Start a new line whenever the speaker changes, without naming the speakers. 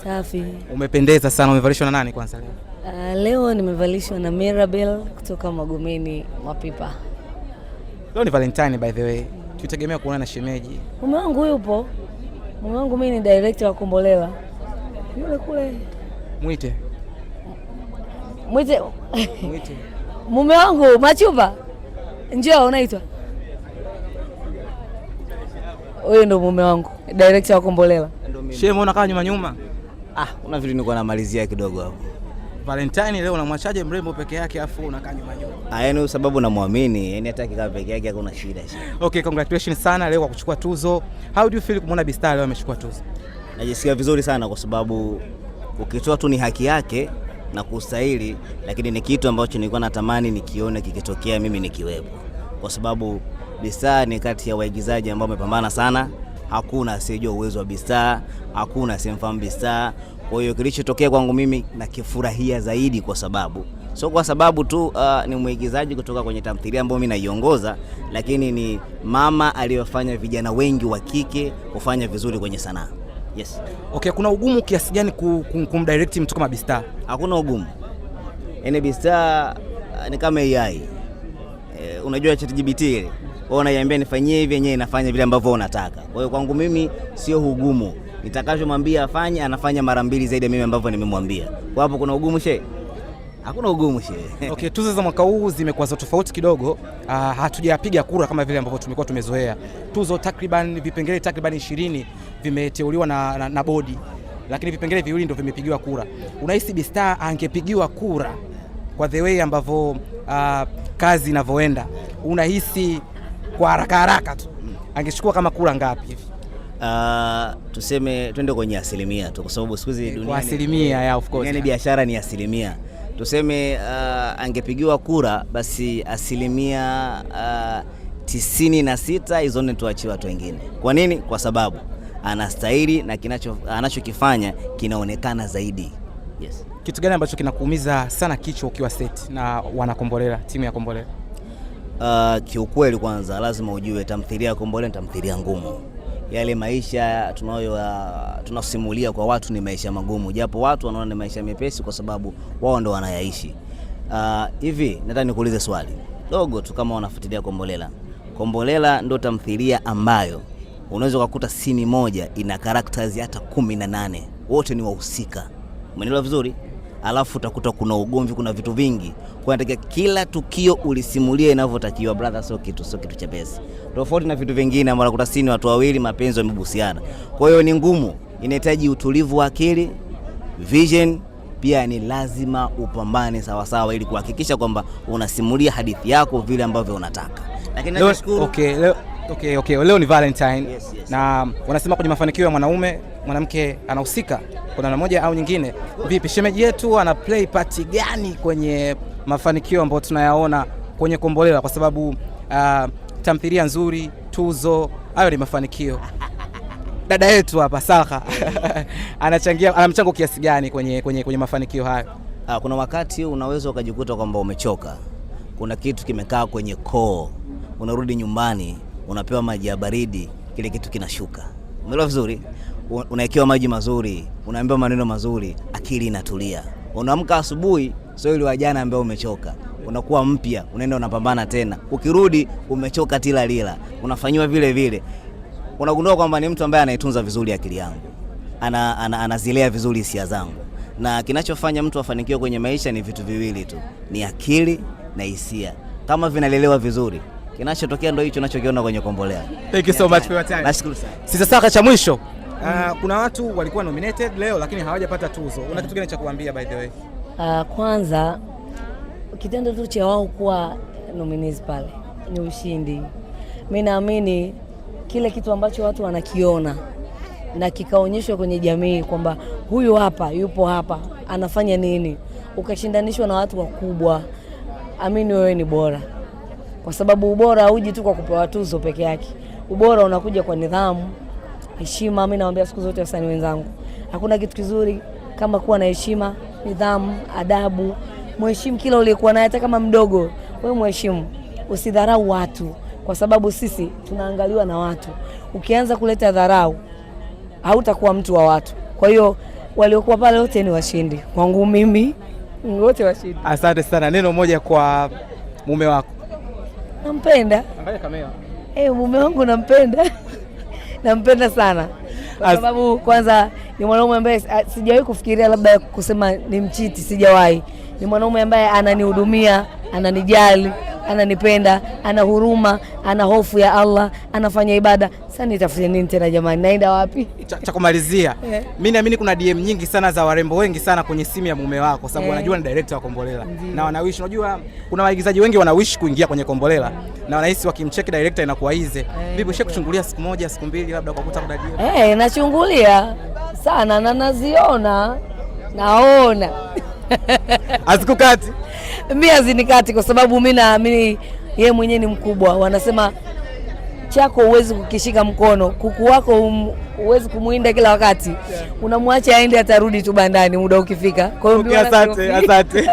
Safi.
Umependeza sana. Umevalishwa na nani kwanza leo?
Leo nimevalishwa na Mirabel kutoka Magomeni Mapipa.
Leo ni Valentine by the way. Tutegemea kuona na shemeji.
Mume wangu yupo. Mume wangu mimi ni director wa Kombolela. Yule kule.
Mwite.
Mwite. Mume wangu Machupa. Njoo unaitwa. Huyo ndo mume wangu, director wa Kombolela.
Shehe, mbona kama nyuma?
Kuna vitu nilikuwa namalizia kidogo hapo.
Valentine leo unamwachaje mrembo peke yake afu unakaa nyuma?
Yaani sababu namwamini, yaani hata kikaa peke yake hakuna shida.
Okay, congratulations sana leo kwa kuchukua tuzo. How do you feel kumwona Bista leo amechukua tuzo?
Najisikia vizuri sana kwa sababu ukitoa tu ni haki yake na kustahili, lakini ni kitu ambacho nilikuwa natamani nikione kikitokea mimi nikiwepo. Kwa sababu Bista ni kati ya waigizaji ambao wamepambana sana. Hakuna asiyejua uwezo wa Bista, hakuna asiyemfahamu Bista. Kwa hiyo kilichotokea kwangu mimi nakifurahia zaidi kwa sababu sio kwa sababu tu ni mwigizaji kutoka kwenye tamthilia ambayo mimi naiongoza, lakini ni mama aliyofanya vijana wengi wa kike kufanya vizuri kwenye sanaa. Yes.
Okay, kuna ugumu kiasi gani kumdirect mtu kama Bista?
Hakuna ugumu. Yaani Bista ni kama AI. Unajua ChatGPT ile. Wewe unaiambia nifanyie hivi, yenyewe inafanya vile ambavyo unataka. Kwa hiyo kwangu mimi sio ugumu. Nitakachomwambia afanye, anafanya mara mbili zaidi ya mimi ambavyo nimemwambia. Kwa hapo kuna ugumu shehe? Hakuna ugumu shehe.
Okay, tuzo za mwaka huu zimekuwa za tofauti kidogo. Hatujapiga kura kama vile ambavyo tumekuwa tumezoea. Tuzo vipengele takriban 20 vimeteuliwa na bodi. Lakini vipengele viwili ndio vimepigiwa kura. Unahisi Bista angepigiwa kura kwa the way ambavyo kazi inavyoenda, unahisi kwa haraka tu angechukua kama kura ngapi hivi?
Tuseme twende kwenye asilimia tu, kwa sababu siku hizi dunia
asilimia, of course.
Yaani biashara ni asilimia. Tuseme angepigiwa kura basi asilimia 96 hizo ndio tuachie watu wengine. Kwa nini? Kwa sababu anastahili na anachokifanya kinaonekana zaidi. Yes.
Kitu gani ambacho kinakuumiza sana kichwa ukiwa set na wanakombolela, timu ya Kombolela?
Kiukweli kwanza lazima ujue tamthilia ya Kombolela ni tamthilia ngumu. Yale maisha tunasimulia kwa watu ni maisha magumu, japo watu wanaona ni maisha mepesi kwa sababu wao ndo wanayaishi. Hivi nataka nikuulize swali dogo tu, kama wanafuatilia Kombolela. Kombolela ndo tamthilia ambayo unaweza kukuta scene moja ina characters hata 18, wote ni wahusika. Umeelewa vizuri? Alafu utakuta kuna ugomvi, kuna vitu vingi. Kwa hiyo kila tukio ulisimulia inavyotakiwa, brother, sio kitu chepesi. Tofauti na vitu vingine ambavyo unakuta scene watu wawili mapenzi yamebusiana. Kwa hiyo ni ngumu, inahitaji utulivu wa akili, vision, pia ni lazima upambane sawa sawa ili kuhakikisha kwamba unasimulia hadithi yako vile ambavyo unataka. Lakini nashukuru.
Okay, leo ni Valentine.
Yes.
Na wanasema kwenye mafanikio ya mwanamke anahusika kuna namna moja au nyingine. Vipi shemeji yetu ana play part gani kwenye mafanikio ambayo tunayaona kwenye Kombolela, kwa sababu tamthilia nzuri, tuzo, hayo ni mafanikio. Dada yetu hapa Salha ana mchango kiasi gani kwenye mafanikio hayo?
Kuna wakati unaweza ukajikuta kwamba umechoka. Kuna kitu kimekaa kwenye koo. Unarudi nyumbani, unapewa maji ya baridi, kile kitu kinashuka. Umeelewa vizuri? Unaekewa maji mazuri, unaambiwa maneno mazuri, akili inatulia. Unaamka asubuhi, sio ile wajana ambaye umechoka. Unakuwa mpya, unaenda unapambana tena. Ukirudi umechoka tila lila, unafanywa vile vile. Unagundua kwamba ni mtu ambaye anaitunza vizuri akili yangu. Anazilea vizuri hisia zangu. Na kinachofanya mtu afanikiwe kwenye maisha ni vitu viwili tu. Ni akili na hisia. Kama vinalelewa vizuri, kinachotokea ndio hicho unachokiona kwenye Kombolela.
Thank you so much for your time.
Nashukuru sana.
Sasa saka cha mwisho. Kuna watu walikuwa nominated leo lakini hawajapata tuzo. Una kitu gani cha kuambia by the way?
Kwanza kitendo tu cha wao kuwa nominees pale ni ushindi. Mimi naamini kile kitu ambacho watu wanakiona na kikaonyeshwa kwenye jamii kwamba huyu hapa yupo hapa anafanya nini, ukashindanishwa na watu wakubwa, amini wewe ni bora. Kwa sababu ubora hauji tu kwa kupewa tuzo peke yake. Ubora unakuja kwa nidhamu, heshima. Mimi nawaambia siku zote wasanii wenzangu, hakuna kitu kizuri kama kuwa na heshima, nidhamu, adabu. Mheshimu kila uliyekuwa naye, hata kama mdogo, wewe mheshimu. Usidharau watu kwa sababu sisi tunaangaliwa na watu. Ukianza kuleta dharau, hautakuwa mtu wa watu. Kwa hiyo waliokuwa pale wote ni washindi kwangu mimi, wote washindi.
Asante sana. Neno moja kwa mume wako.
Nampenda.
Angalia kamera.
Mume wangu nampenda. Nampenda sana. Kwa sababu kwanza ni mwanaume ambaye sijawahi kufikiria labda kusema ni mchiti, sijawahi. Ni mwanaume ambaye ananihudumia, ananijali, ananipenda, ana huruma, ana hofu ya Allah, anafanya ibada. Sasa nitafute nini tena jamani? Naenda wapi?
Cha kumalizia. Mimi naamini kuna DM nyingi sana za warembo wengi sana kwenye simu ya mume wako, sababu wanajua ni director wa Kombolela. Na wanawish, unajua kuna waigizaji wengi wanawish kuingia kwenye Kombolela na wanahisi wakimcheki director inakuwa easy. Vipi, ushakuchungulia siku moja, siku mbili labda ukakuta kuna DM?
Nachungulia sana na naziona. Naona.
Azikukati?
Mimi azinikati kwa sababu mimi naamini yeye mwenyewe ni mkubwa. Wanasema chako huwezi kukishika mkono, kuku wako huwezi kumuinda kila wakati. Unamwacha aende, atarudi tu bandani muda ukifika. Kwa hiyo
asante.